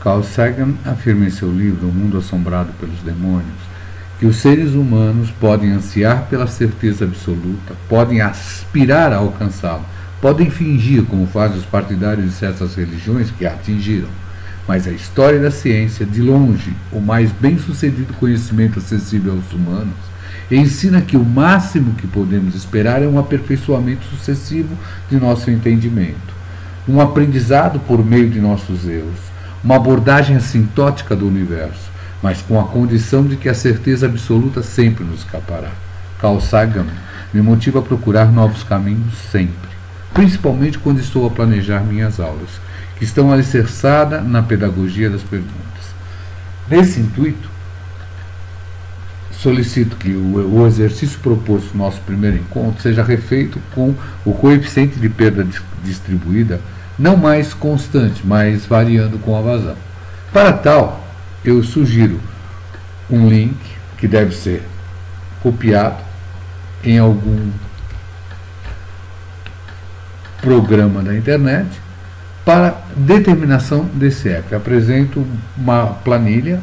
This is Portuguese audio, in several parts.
Carl Sagan afirma em seu livro O Mundo Assombrado pelos Demônios que os seres humanos podem ansiar pela certeza absoluta, podem aspirar a alcançá-la, podem fingir, como fazem os partidários de certas religiões que a atingiram. Mas a história da ciência, de longe, o mais bem-sucedido conhecimento acessível aos humanos, ensina que o máximo que podemos esperar é um aperfeiçoamento sucessivo de nosso entendimento, um aprendizado por meio de nossos erros, uma abordagem assintótica do universo, mas com a condição de que a certeza absoluta sempre nos escapará. Carl Sagan me motiva a procurar novos caminhos sempre, principalmente quando estou a planejar minhas aulas, que estão alicerçadas na pedagogia das perguntas. Nesse intuito, solicito que o exercício proposto no nosso primeiro encontro seja refeito com o coeficiente de perda distribuída não mais constante, mas variando com a vazão. Para tal, eu sugiro um link que deve ser copiado em algum programa da internet para determinação desse F. Apresento uma planilha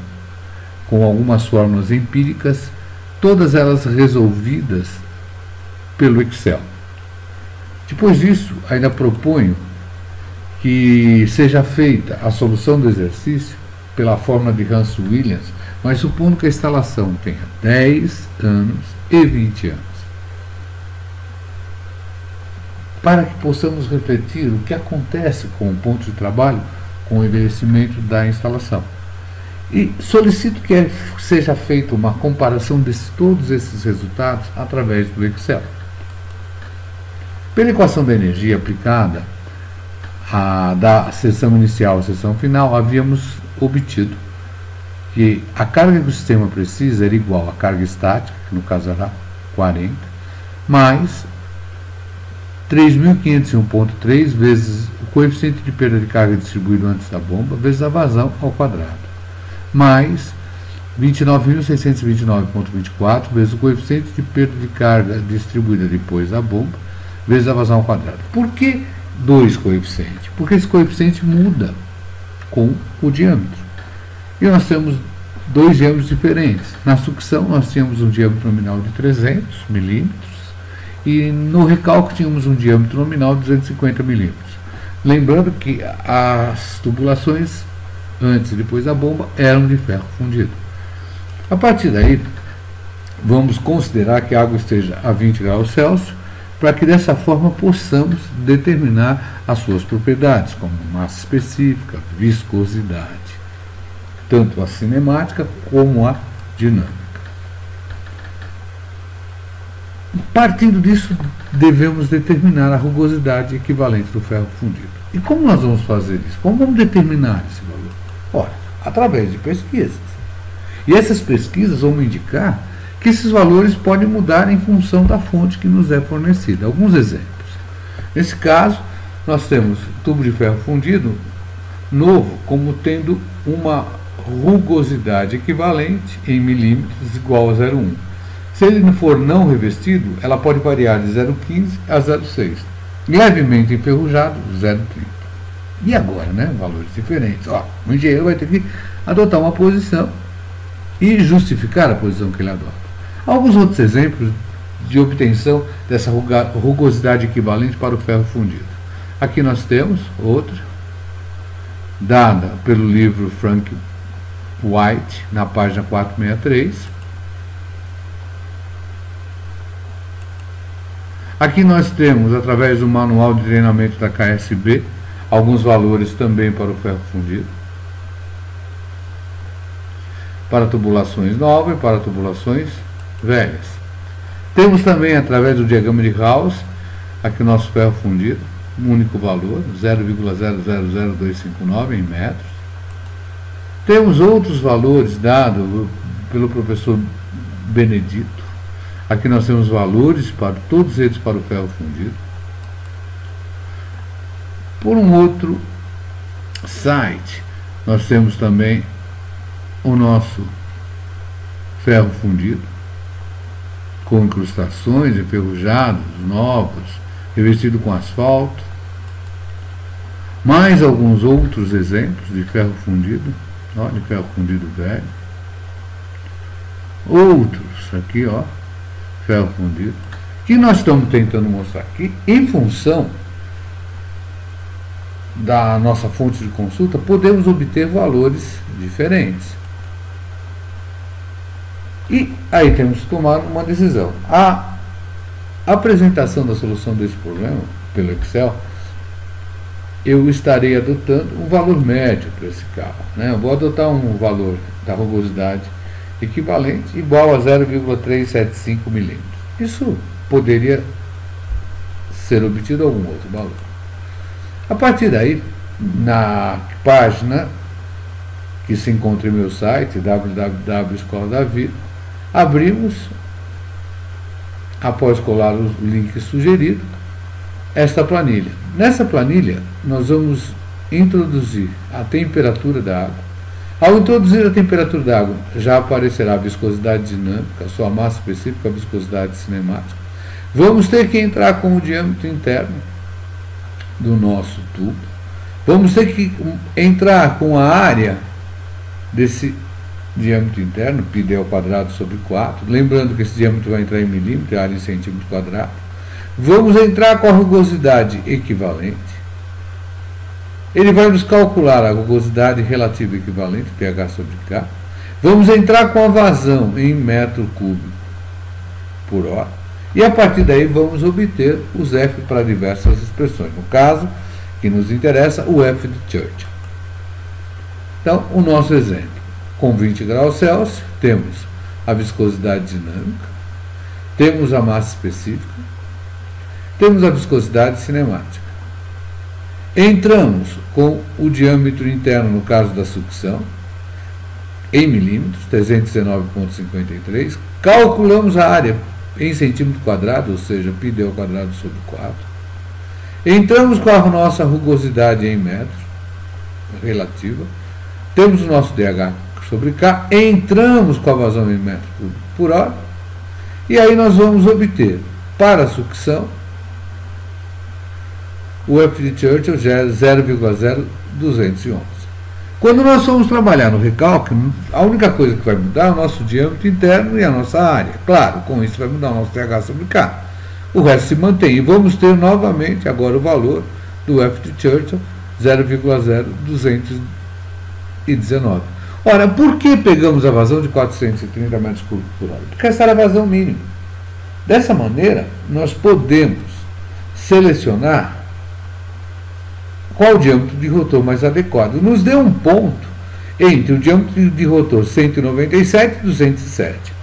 com algumas fórmulas empíricas, todas elas resolvidas pelo Excel. Depois disso, ainda proponho que seja feita a solução do exercício pela fórmula de Hans Williams, mas supondo que a instalação tenha 10 anos e 20 anos. Para que possamos refletir o que acontece com o ponto de trabalho com o envelhecimento da instalação. E solicito que seja feita uma comparação de todos esses resultados através do Excel. Pela equação da energia aplicada da seção inicial à seção final, havíamos obtido que a carga que o sistema precisa era igual à carga estática, que no caso era 40, mais 3.501,3 vezes o coeficiente de perda de carga distribuído antes da bomba, vezes a vazão ao quadrado, mais 29.629,24 vezes o coeficiente de perda de carga distribuída depois da bomba, vezes a vazão ao quadrado. Por que dois coeficientes? Porque esse coeficiente muda com o diâmetro. E nós temos dois diâmetros diferentes. Na sucção, nós tínhamos um diâmetro nominal de 300 milímetros e no recalque tínhamos um diâmetro nominal de 250 milímetros. Lembrando que as tubulações antes e depois da bomba eram de ferro fundido. A partir daí, vamos considerar que a água esteja a 20 graus Celsius, para que dessa forma possamos determinar as suas propriedades, como massa específica, viscosidade, tanto a cinemática como a dinâmica. Partindo disso, devemos determinar a rugosidade equivalente do ferro fundido. E como nós vamos fazer isso? Como vamos determinar esse valor? Ora, através de pesquisas. E essas pesquisas vão indicar que esses valores podem mudar em função da fonte que nos é fornecida. Alguns exemplos. Nesse caso, nós temos tubo de ferro fundido novo como tendo uma rugosidade equivalente em milímetros igual a 0,1. Se ele não for não revestido, ela pode variar de 0,15 a 0,6. Levemente enferrujado, 0,30. E agora, né? Valores diferentes. Ó, o engenheiro vai ter que adotar uma posição e justificar a posição que ele adota. Alguns outros exemplos de obtenção dessa rugosidade equivalente para o ferro fundido. Aqui nós temos outra, dada pelo livro Frank White, na página 463. Aqui nós temos, através do manual de treinamento da KSB, alguns valores também para o ferro fundido, para tubulações novas e para tubulações velhas. Temos também, através do diagrama de Gauss, aqui o nosso ferro fundido, um único valor, 0,000259 em metros. Temos outros valores dados pelo professor Benedito. Aqui nós temos valores para todos eles para o ferro fundido. Por um outro site, nós temos também o nosso ferro fundido, com incrustações, enferrujados, novos, revestido com asfalto. Mais alguns outros exemplos de ferro fundido. Olha, ferro fundido velho. Outros aqui, ó, ferro fundido. Que nós estamos tentando mostrar aqui, em função da nossa fonte de consulta, podemos obter valores diferentes. E aí temos que tomar uma decisão. A apresentação da solução desse problema pelo Excel, eu estarei adotando um valor médio para esse carro, né? Eu vou adotar um valor da rugosidade equivalente igual a 0,375 milímetros. Isso poderia ser obtido algum outro valor. A partir daí, na página que se encontra em meu site, www.escola da vida, abrimos, após colar o link sugerido, esta planilha. Nessa planilha, nós vamos introduzir a temperatura da água. Ao introduzir a temperatura da água, já aparecerá a viscosidade dinâmica, a sua massa específica, a viscosidade cinemática. Vamos ter que entrar com o diâmetro interno do nosso tubo. Vamos ter que entrar com a área desse diâmetro interno, πd ao quadrado sobre 4. Lembrando que esse diâmetro vai entrar em milímetro, a área em centímetro quadrado. Vamos entrar com a rugosidade equivalente. Ele vai nos calcular a rugosidade relativa equivalente, pH sobre K. Vamos entrar com a vazão em metro cúbico por hora. E a partir daí vamos obter os F para diversas expressões. No caso que nos interessa, o F de Churchill. Então, o nosso exemplo. Com 20 graus Celsius, temos a viscosidade dinâmica, temos a massa específica, temos a viscosidade cinemática. Entramos com o diâmetro interno, no caso da sucção, em milímetros, 319,53. Calculamos a área em centímetro quadrado, ou seja, πd ao quadrado sobre 4. Entramos com a nossa rugosidade em metros, relativa. Temos o nosso DH sobre K. Entramos com a vazão em metro cúbico por hora. E aí nós vamos obter, para a sucção, o F de Churchill já é 0,0211. Quando nós formos trabalhar no recalque, a única coisa que vai mudar é o nosso diâmetro interno e a nossa área. Claro, com isso vai mudar o nosso TH sobre K. O resto se mantém. E vamos ter novamente agora o valor do F de Churchill, 0,0219. Ora, por que pegamos a vazão de 430 metros cúbicos por hora? Porque essa era a vazão mínima. Dessa maneira, nós podemos selecionar qual o diâmetro de rotor mais adequado. Nos deu um ponto entre o diâmetro de rotor 197 e 207.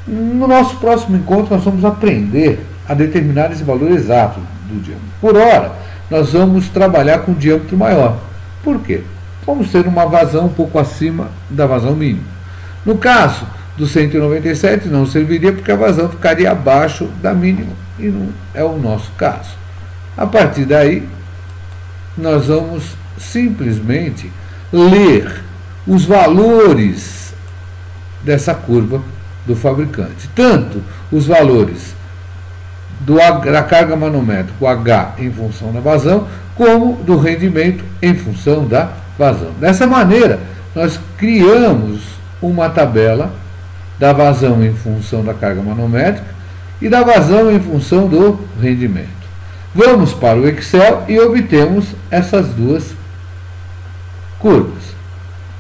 No nosso próximo encontro, nós vamos aprender a determinar esse valor exato do diâmetro. Por hora, nós vamos trabalhar com um diâmetro maior. Por quê? Vamos ter uma vazão um pouco acima da vazão mínima. No caso do 197, não serviria porque a vazão ficaria abaixo da mínima, e não é o nosso caso. A partir daí, nós vamos simplesmente ler os valores dessa curva do fabricante. Tanto os valores da carga manométrica, o H em função da vazão, como do rendimento em função da vazão. Dessa maneira, nós criamos uma tabela da vazão em função da carga manométrica e da vazão em função do rendimento. Vamos para o Excel e obtemos essas duas curvas.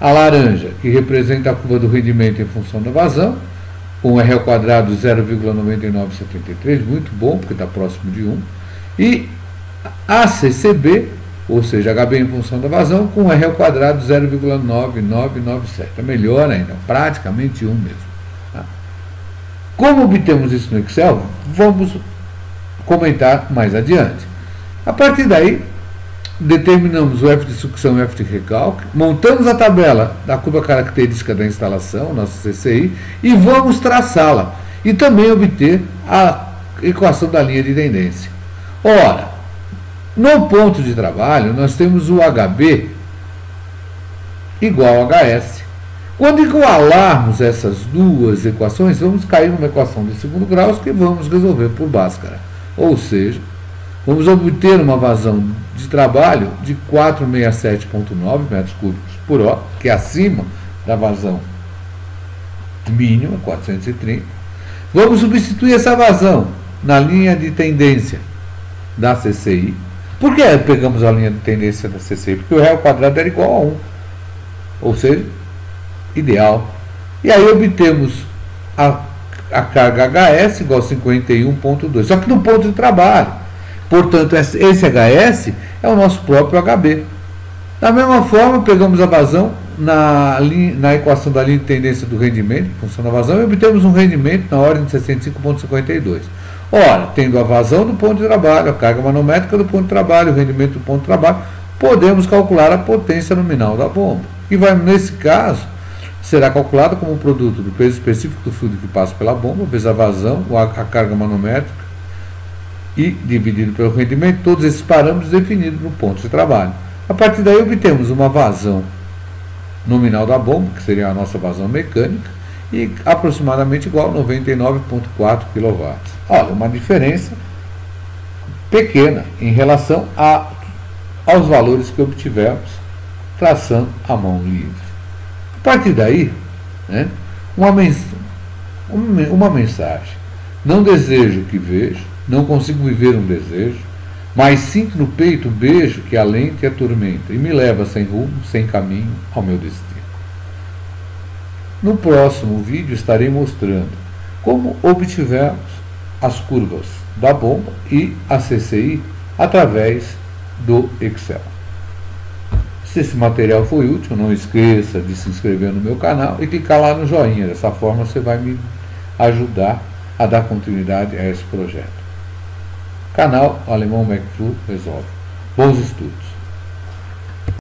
A laranja, que representa a curva do rendimento em função da vazão, com R ao quadrado 0,9973, muito bom, porque está próximo de 1. E a CCB, ou seja, HB em função da vazão, com R ao quadrado 0,9997. É melhor ainda, praticamente 1 mesmo. Tá? Como obtemos isso no Excel, vamos comentar mais adiante. A partir daí, determinamos o F de sucção e o F de recalque, montamos a tabela da curva característica da instalação, nosso CCI, e vamos traçá-la, e também obter a equação da linha de tendência. Ora, no ponto de trabalho, nós temos o HB igual a HS. Quando igualarmos essas duas equações, vamos cair numa equação de segundo grau que vamos resolver por Bhaskara. Ou seja, vamos obter uma vazão de trabalho de 467,9 metros cúbicos por hora, que é acima da vazão mínima, 430. Vamos substituir essa vazão na linha de tendência da CCI. Por que pegamos a linha de tendência da CCI? Porque o réu quadrado era igual a 1, ou seja, ideal. E aí obtemos a carga HS igual a 51,2, só que no ponto de trabalho. Portanto, esse HS é o nosso próprio HB. Da mesma forma, pegamos a vazão na equação da linha de tendência do rendimento, função da vazão, e obtemos um rendimento na ordem de 65,52. Ora, tendo a vazão do ponto de trabalho, a carga manométrica do ponto de trabalho, o rendimento do ponto de trabalho, podemos calcular a potência nominal da bomba. E vai, nesse caso, será calculada como um produto do peso específico do fluido que passa pela bomba, vezes a vazão, a carga manométrica, e dividido pelo rendimento, todos esses parâmetros definidos no ponto de trabalho. A partir daí obtemos uma vazão nominal da bomba, que seria a nossa vazão mecânica, e aproximadamente igual a 99,4 kW. Olha, uma diferença pequena em relação aos valores que obtivemos traçando a mão livre. A partir daí, né, uma mensagem. Não desejo o que vejo, não consigo viver um desejo, mas sinto no peito um beijo que alenta e atormenta e me leva sem rumo, sem caminho ao meu destino. No próximo vídeo estarei mostrando como obtivemos as curvas da bomba e a CCI através do Excel. Se esse material foi útil, não esqueça de se inscrever no meu canal e clicar lá no joinha. Dessa forma você vai me ajudar a dar continuidade a esse projeto. Canal Alemão McFlu Resolve. Bons estudos!